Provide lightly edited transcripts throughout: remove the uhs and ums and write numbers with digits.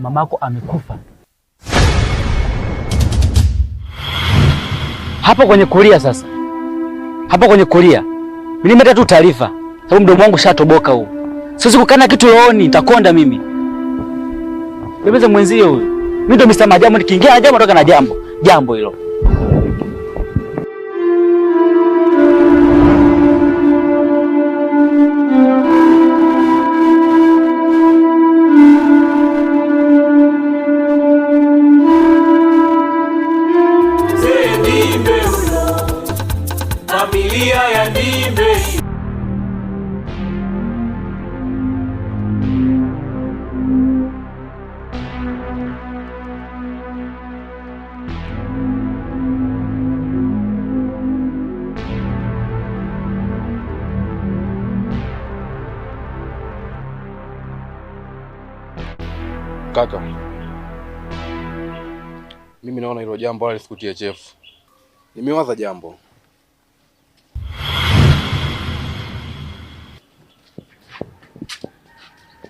mamako amekufa. Hapo kwenye kulia sasa. Hapo kwenye kulia. Mimi nimeta tu taarifa. Sababu mdomo wangu shatoboka huu. Siwezi kukana kitu rohoni, nitakonda mimi. Bebeza mwenzio huyu. Mimi ndo Mr. Majambo, nikiingia na jambo natoka na jambo. Jambo hilo. Familia ya Ndimbe. Kaka, mimi naona hilo jambo alisikutie chefu. Nimewaza jambo.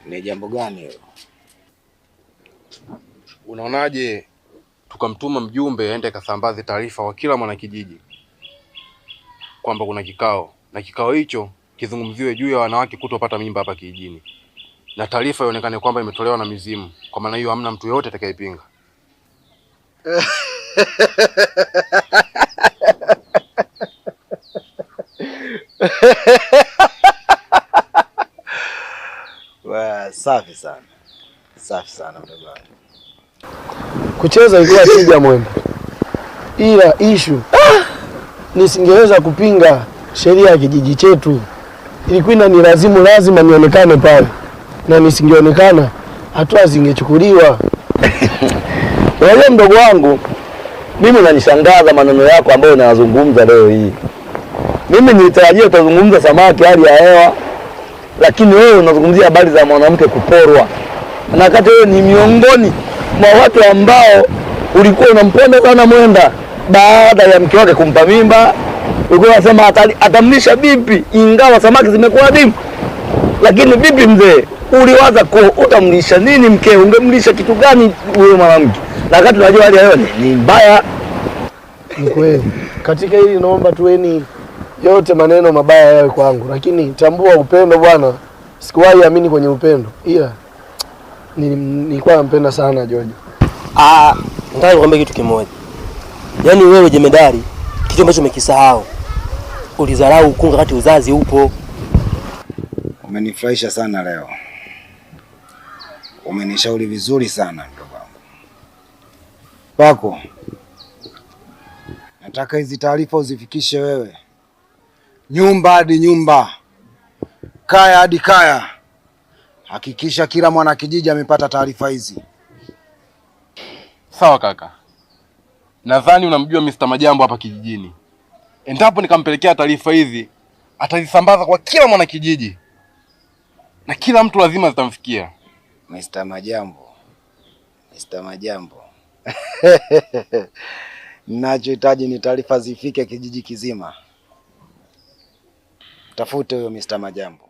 Ni jambo gani hilo? Unaonaje tukamtuma mjumbe aende kasambaze taarifa kwa kila mwanakijiji kwamba kuna kikao, na kikao hicho kizungumziwe juu ya wanawake kutopata mimba hapa kijijini, na taarifa ionekane kwamba imetolewa na mizimu. Kwa maana hiyo hamna mtu yote atakayepinga. Safi sana. Safi sana mdogo wangu. Kucheza ilikuwa tija mwema. Ila issue nisingeweza kupinga sheria ya kijiji chetu. Ilikuwa ni lazima nionekane pale. Na nisingeonekana hatua zingechukuliwa. Wewe mdogo wangu, mimi unanishangaza maneno yako ambayo unayazungumza leo hii. Mimi nilitarajia utazungumza samaki, hali ya hewa, lakini wewe unazungumzia habari za mwanamke kuporwa. Na wakati wewe ni miongoni mwa watu ambao ulikuwa unampenda sana Mwenda baada ya mke wake kumpa mimba. Ulikuwa unasema atamlisha bibi ingawa samaki zimekuwa adimu. Lakini bibi mzee, uliwaza utamlisha nini mkeo? Ungemlisha kitu gani wewe mwanamke? Na wakati unajua hali ya hewa ni mbaya. Ni kweli. Katika hili naomba tueni yote maneno mabaya yawe kwangu, lakini tambua upendo bwana. Sikuwahi amini kwenye upendo. Ila nilikuwa nampenda sana Jojo. Nataka nikwambie kitu kimoja. Yaani wewe jemedari, kitu ambacho umekisahau. Ulizarau ukunga kati uzazi upo. Umenifurahisha sana leo. Umenishauri vizuri sana mdogo wangu. Pako. Nataka hizi taarifa uzifikishe wewe. Nyumba hadi nyumba. Kaya hadi kaya. Hakikisha kila mwana kijiji amepata taarifa hizi. Sawa kaka. Nadhani unamjua Mr. Majambo hapa kijijini. Endapo nikampelekea taarifa hizi, atazisambaza kwa kila mwana kijiji. Na kila mtu lazima zitamfikia. Mr. Majambo. Mr. Majambo. Ninachohitaji ni taarifa zifike kijiji kizima. Tafute huyo Mr. Majambo.